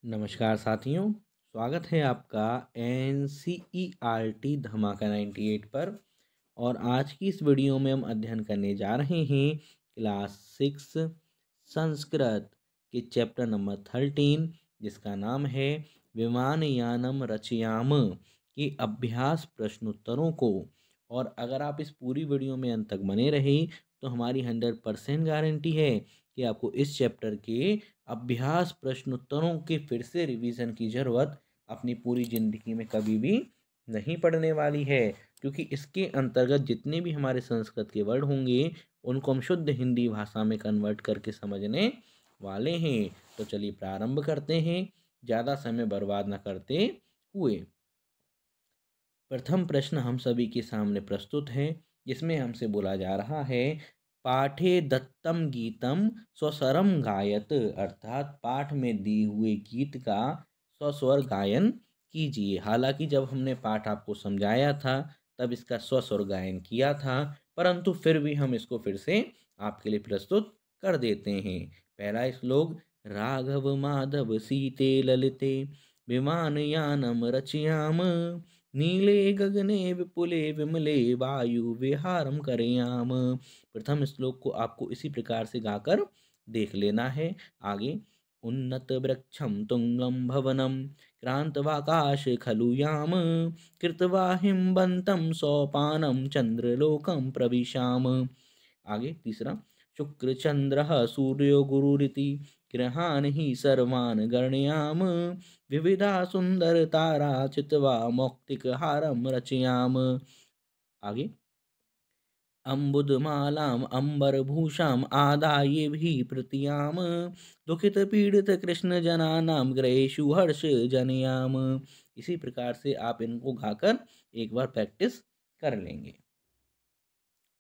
नमस्कार साथियों, स्वागत है आपका एन धमाका 98 पर। और आज की इस वीडियो में हम अध्ययन करने जा रहे हैं क्लास 6 संस्कृत के चैप्टर नंबर 13, जिसका नाम है विमानयानम रचयाम के अभ्यास प्रश्नोत्तरों को। और अगर आप इस पूरी वीडियो में अंत तक बने रहे तो हमारी 100% गारंटी है कि आपको इस चैप्टर के अभ्यास प्रश्नोत्तरों के फिर से रिवीजन की ज़रूरत अपनी पूरी ज़िंदगी में कभी भी नहीं पड़ने वाली है, क्योंकि इसके अंतर्गत जितने भी हमारे संस्कृत के वर्ड होंगे उनको हम शुद्ध हिंदी भाषा में कन्वर्ट करके समझने वाले हैं। तो चलिए प्रारंभ करते हैं, ज़्यादा समय बर्बाद न करते हुए। प्रथम प्रश्न हम सभी के सामने प्रस्तुत है, जिसमें हमसे बोला जा रहा है पाठे दत्तम गीतम स्वस्वरम गायत, अर्थात पाठ में दिए हुए गीत का स्वस्वर गायन कीजिए। हालांकि जब हमने पाठ आपको समझाया था तब इसका स्वस्वर गायन किया था, परंतु फिर भी हम इसको फिर से आपके लिए प्रस्तुत कर देते हैं। पहला श्लोक, राघव माधव सीते ललिते विमानयानम रचयाम, नीले गगने विपुले विमले वायु विहारम करयाम। प्रथम श्लोक को आपको इसी प्रकार से गाकर देख लेना है। आगे, उन्नत वृक्षम तुंगम भवनम क्रांतवाकाश खलु याम, कृत्वा हिमवंतम सोपानम चंद्रलोकम प्रविशाम। आगे तीसरा, शुक्र चंद्र सूर्यो गुरुरिति ग्रहान ही सर्वान गणयाम, विविधा सुंदर तारा चित्वा मौक्तिक हारम रचयाम। आगे, अम्बुदमालाम अंबरभूषाम आदाये भी प्रतियाम, दुखित पीड़ित कृष्ण जनानाम ग्रहेषु हर्ष जनयाम। इसी प्रकार से आप इनको गाकर एक बार प्रैक्टिस कर लेंगे।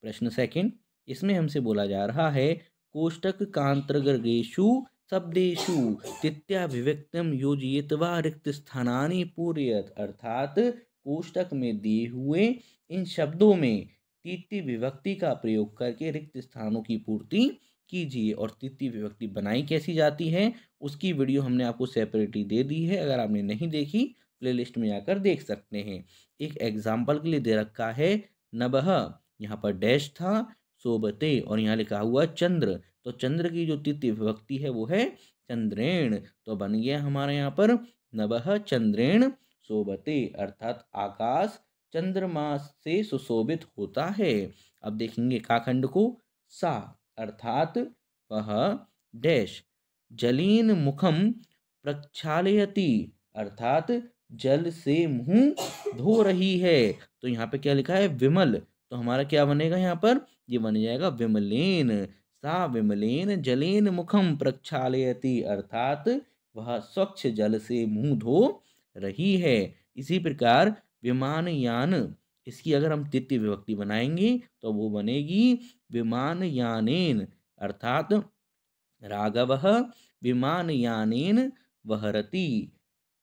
प्रश्न सेकंड, इसमें हमसे बोला जा रहा है कोष्टक कांतर्गेषु शब्देषु तित्याभिव्यक्तिम योजयित्वा रिक्त स्थानानि पूरयत, अर्थात कोष्टक में दिए हुए इन शब्दों में तृतीय विभक्ति का प्रयोग करके रिक्त स्थानों की पूर्ति कीजिए। और तृतीय विभक्ति बनाई कैसी जाती है उसकी वीडियो हमने आपको सेपरेटली दे दी है, अगर आपने नहीं देखी प्लेलिस्ट में जाकर देख सकते हैं। एक एग्जाम्पल के लिए दे रखा है नभः, यहाँ पर डैश था, सोबते और यहाँ लिखा हुआ चंद्र, तो चंद्र की जो तृतीय विभक्ति है वो है चंद्रेण, तो बन गया हमारे यहाँ पर नभः चंद्रेण शोभते, अर्थात आकाश चंद्रमा से सुशोभित होता है। अब देखेंगे काखंड को, सा अर्थात वह डैश जलीन मुखम प्रक्षालयति, अर्थात जल से मुंह धो रही है। तो यहाँ पे क्या लिखा है विमल, तो हमारा क्या बनेगा यहाँ पर, ये बन जाएगा विमलेन। सा विमलेन जलेन मुखम प्रक्षालयति, अर्थात वह स्वच्छ जल से मुंह धो रही है। इसी प्रकार विमानयान, इसकी अगर हम तृतीय विभक्ति बनाएंगे तो वो बनेगी विमानयानेन, अर्थात राघवः विमानयानेन वहरति,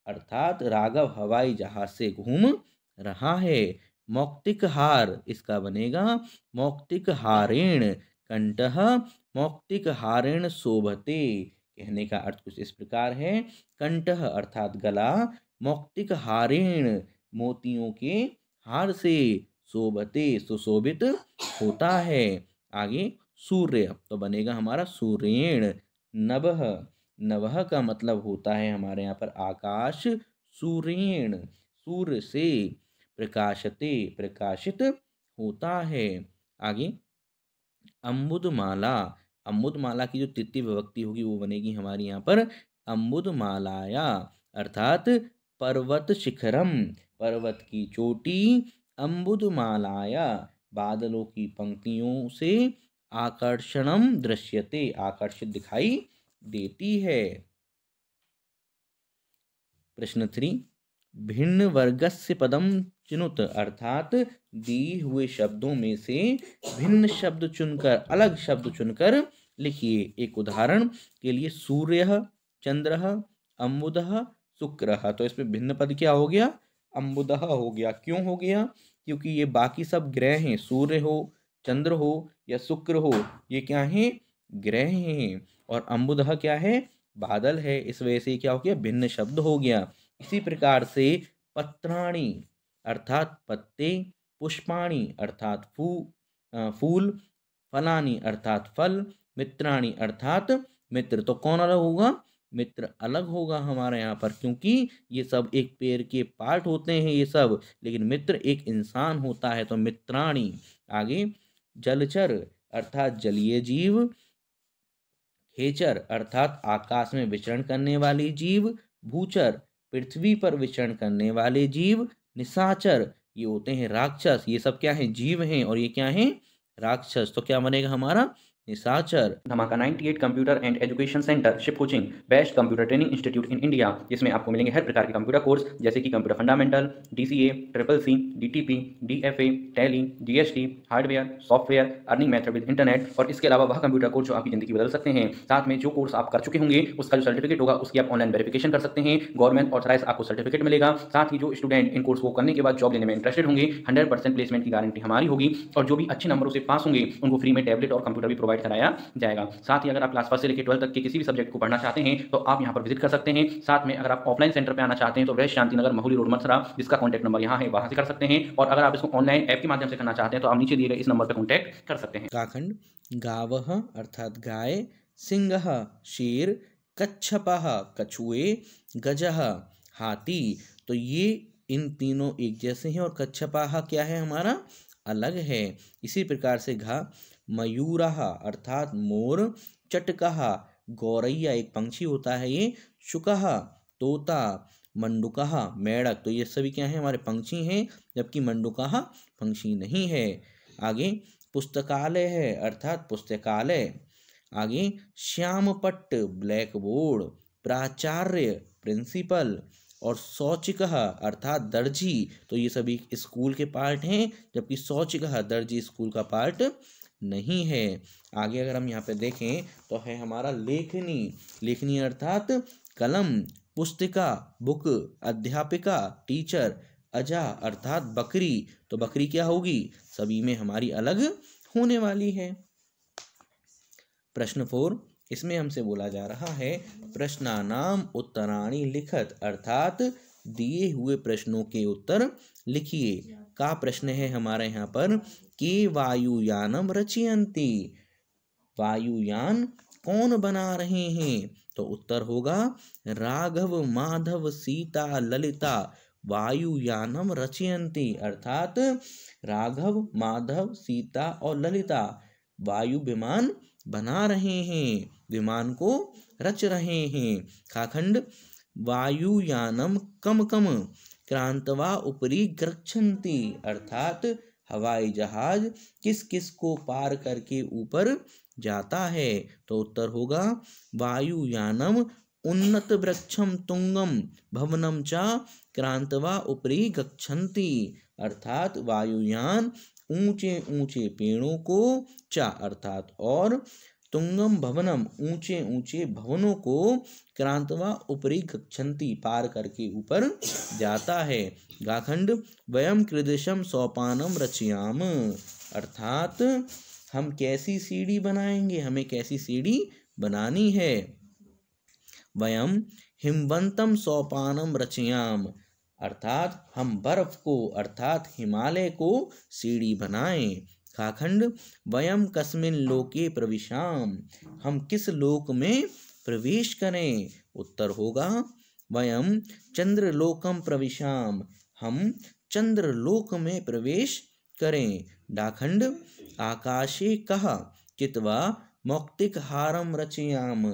अर्थात राघव हवाई जहाज से घूम रहा है। मौक्तिक हार, इसका बनेगा मौक्तिक हारेण, कंठः मौक्तिक हारेण शोभते, कहने का अर्थ कुछ इस प्रकार है, कंठः अर्थात गला, मौक्तिक हारेण मोतियों के हार से, शोभते सुशोभित होता है। आगे, सूर्य, तो बनेगा हमारा सूर्येण। नभः, नभः का मतलब होता है हमारे यहाँ पर आकाश, सूर्येण सूर्य से, प्रकाशते प्रकाशित होता है। आगे, अम्बुदमाला, अम्बुदमाला की जो तृतीय विभक्ति होगी वो बनेगी हमारी यहाँ पर अम्बुदमालाया, अर्थात पर्वत शिखरम, पर्वत की चोटी, अम्बुदमालाया बादलों की पंक्तियों से, आकर्षणम दृश्यते आकर्षित दिखाई देती है। प्रश्न 3, भिन्न वर्गस्य पदम चिनुत, अर्थात दिए हुए शब्दों में से भिन्न शब्द चुनकर, अलग शब्द चुनकर लिखिए। एक उदाहरण के लिए सूर्य, चंद्र, अम्बुदः, शुक्र, तो इसमें भिन्न पद क्या हो गया, अम्बुदः हो गया। क्यों हो गया, क्योंकि ये बाकी सब ग्रह हैं, सूर्य हो, चंद्र हो या शुक्र हो, ये क्या हैं, ग्रह हैं। और अम्बुदः क्या है, बादल है, इस वजह से क्या हो गया, भिन्न शब्द हो गया। इसी प्रकार से पत्राणि अर्थात पत्ते, पुष्पाणि अर्थात फूल, फलानि अर्थात फल, मित्राणि अर्थात मित्र। तो कौन अलग होगा, मित्र अलग होगा हमारे यहाँ पर, क्योंकि ये सब एक पेड़ के पार्ट होते हैं ये सब, लेकिन मित्र एक इंसान होता है। तो मित्राणि। आगे जलचर अर्थात जलीय जीव, खेचर अर्थात आकाश में विचरण करने वाले जीव, भूचर पृथ्वी पर विचरण करने वाले जीव, निशाचर ये होते हैं राक्षस। ये सब क्या है, जीव हैं, और ये क्या है, राक्षस। तो क्या बनेगा हमारा, निशाचर। धमाका 98 computer and education centre ship coaching, best computer training institute in India, जिसमें आपको मिलेंगे हर प्रकार के कंप्यूटर कोर्स, जैसे कि computer fundamental, DCA, CCC, DTP, DFA, tally, GST, hardware, software, earning method with internet, और इसके अलावा वह कंप्यूटर कोर्स जो आपकी ज़िंदगी बदल सकते हैं। साथ में जो कोर्स आप कर चुके होंगे उसका जो सर्टिफिकेट होगा उसकी आप ऑनलाइन वेरिफिकेशन कर सकते हैं, गवर्नमेंट ऑथराइज आपको सर्टिफिकेट मिलेगा। साथ ही जो स्टूडेंट इन कोर्स को करने के बाद जॉब लेने में इंटरेस्टेड होंगे, 100% प्लेसमेंट की गारंटी हमारी होगी, और जो भी अच्छे नंबरों से पास होंगे उनको फ्री में टैबलेट और कंप्यूटर भी प्रोवाइड कराया जाएगा। साथ ही अगर आप क्लास 1 से लेकर 12 तक के किसी भी सब्जेक्ट को पढ़ना चाहते हैं तो आप यहां पर विजिट कर सकते हैं। साथ में अगर आप ऑफलाइन सेंटर पे आना चाहते हैं तो वेस्ट शांति नगर, महुली रोड, मथुरा, जिसका कॉन्टैक्ट नंबर यहां है, वहां से कर सकते हैं। और अगर आप इसको ऑनलाइन ऐप के माध्यम से करना चाहते हैं तो आप नीचे दिए गए इस नंबर पर कॉन्टैक्ट कर सकते हैं। काखंड गावः अर्थात गाय, सिंहः शेर, कच्छपः कछुए, गजः हाथी। तो ये इन तीनों एक जैसे हैं, और कच्छपः क्या है हमारा, अलग है। इसी प्रकार से घा मयूरः अर्थात मोर, चटकः गौरैया एक पंक्षी होता है ये, शुकः तोता, मंडुकः मेढक। तो ये सभी क्या है, हमारे पंक्षी हैं, जबकि मंडुकः पंक्षी नहीं है। आगे पुस्तकालय है अर्थात पुस्तकालय। आगे श्यामपट्ट ब्लैक बोर्ड, प्राचार्य प्रिंसिपल, और शौचिकः अर्थात दर्जी। तो ये सभी स्कूल के पार्ट हैं, जबकि शौचिकः दर्जी स्कूल का पार्ट नहीं है। आगे अगर हम यहाँ पे देखें तो है हमारा लेखनी। लेखनी अर्थात कलम, पुस्तिका बुक, अध्यापिका टीचर, अजा अर्थात बकरी। तो बकरी क्या होगी, सभी में हमारी अलग होने वाली है। प्रश्न 4, इसमें हमसे बोला जा रहा है प्रश्नानाम उत्तराणि लिखत, अर्थात दिए हुए प्रश्नों के उत्तर लिखिए। का प्रश्न है हमारे यहाँ पर, के वायुयानम रचयन्ति, वायुयान कौन बना रहे हैं। तो उत्तर होगा राघव, माधव, सीता, ललिता वायुयानम रचयन्ति, अर्थात राघव, माधव, सीता और ललिता वायु विमान बना रहे हैं, विमान को रच रहे हैं। खाखंड वायुयानम कम कम क्रांतवा उपरी गच्छन्ति, अर्थात हवाई जहाज किस किस को पार करके ऊपर जाता है। तो उत्तर होगा वायुयानम उन्नत वृक्षम तुंगम भवनम च क्रांतवा उपरी गच्छन्ति, अर्थात वायुयान ऊंचे ऊंचे पेड़ों को, चा अर्थात और, तुंगम भवनम ऊंचे ऊंचे भवनों को, क्रांतवा उपरी गच्छन्ति पार करके ऊपर जाता है। गाखंड वयम कृदृशम सोपानम रचयाम, अर्थात हम कैसी सीढ़ी बनाएंगे, हमें कैसी सीढ़ी बनानी है। वयम हिमवंतम सोपानम रचयाम, अर्थात हम बर्फ को अर्थात हिमालय को सीढ़ी बनाएं। खाखंड वयम कस्मिन लोके प्रविशाम, हम किस लोक में प्रवेश करें। उत्तर होगा वयम चंद्रलोकम प्रविशाम, हम चंद्रलोक में प्रवेश करें। डाखंड आकाशे कहा चित्वा मौक्तिक हारम रचयाम,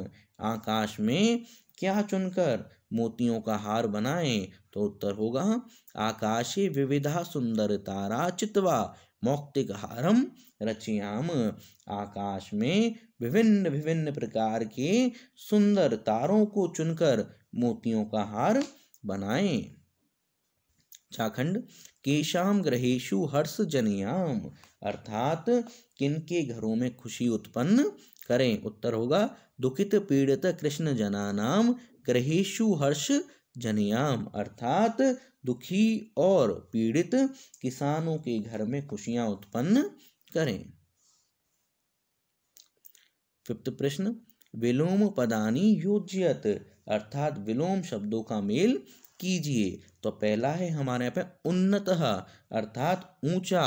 आकाश में क्या चुनकर मोतियों का हार बनाएं। तो उत्तर होगा आकाशे विविधा सुंदर तारा चित्वा मौक्तिक हारम रचयाम, आकाश में विभिन्न विभिन्न प्रकार के सुंदर तारों को चुनकर मोतियों का हार बनाएं। चाखंड केशाम ग्रहेशु हर्ष जनयाम, अर्थात किनके घरों में खुशी उत्पन्न करें। उत्तर होगा दुखित पीड़ित कृष्ण जनानाम ग्रहेशु हर्ष जनयाम, अर्थात दुखी और पीड़ित किसानों के घर में खुशियां उत्पन्न करें। 5वां प्रश्न विलोम पदानी योज्यत, अर्थात विलोम शब्दों का मेल कीजिए। तो पहला है हमारे यहाँ पे उन्नतः अर्थात ऊंचा,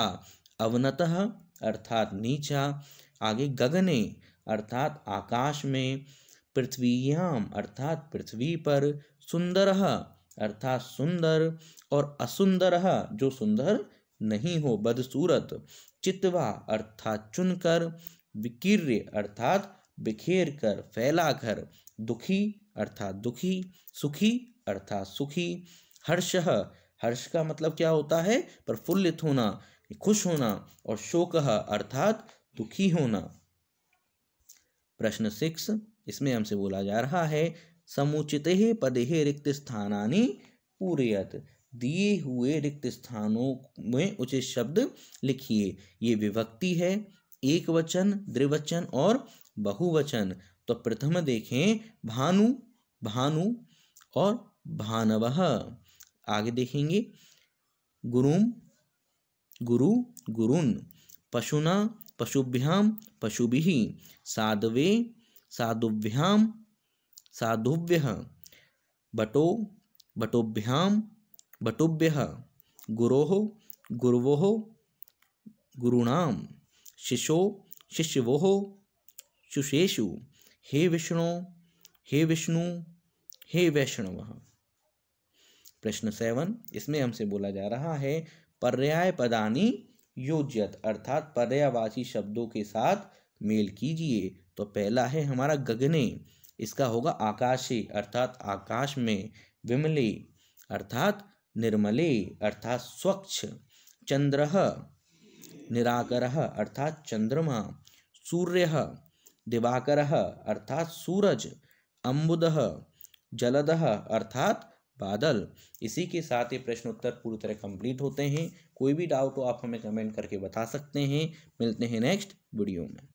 अवनतः अर्थात नीचा, आगे गगने अर्थात आकाश में, पृथ्वीयाम अर्थात पृथ्वी पर, सुंदरः अर्थात सुंदर, और असुंदरः जो सुंदर नहीं हो, बदसूरत, चित्वा अर्थात चुनकर, विकीर्य अर्थात बिखेर कर, फैला कर, दुखी अर्थात दुखी, सुखी अर्थात सुखी, हर्षः हर्ष का मतलब क्या होता है? प्रफुल्लित होना, खुश होना, और शोकः अर्थात दुखी होना। प्रश्न 6 इसमें हमसे बोला जा रहा है समुचिते पदे रिक्त स्थानानि पूरयत, दिए हुए रिक्त स्थानों में उचित शब्द लिखिए। ये विभक्ति है, एक वचन, द्विवचन और बहुवचन। तो प्रथम देखें भानु, भानु और भानवः। आगे देखेंगे गुरुम, गुरु, गुरुन्, पशुना, पशुभ्याम, पशुभिः, साधवे, साधुभ्याम, साधुभ्यः, बटो, बटोभ्याम, बटुभ्यः, गुरोः, गुरवोः, गुरूणाम, शिशो, शिशवोः, शुशेषु, हे विष्णु, हे विष्णु, हे वैष्णवः। प्रश्न 7 इसमें हमसे बोला जा रहा है पर्याय पदानि योज्यत, अर्थात पर्यायवाची शब्दों के साथ मेल कीजिए। तो पहला है हमारा गगने, इसका होगा आकाशे अर्थात आकाश में, विमले अर्थात निर्मले अर्थात स्वच्छ, चंद्रः निराकरः अर्थात चंद्रमा, सूर्यः दिवाकरः अर्थात सूरज, अम्बुदः जलदः अर्थात बादल। इसी के साथ ये प्रश्न उत्तर पूरी तरह कंप्लीट होते हैं। कोई भी डाउट हो आप हमें कमेंट करके बता सकते हैं। मिलते हैं नेक्स्ट वीडियो में।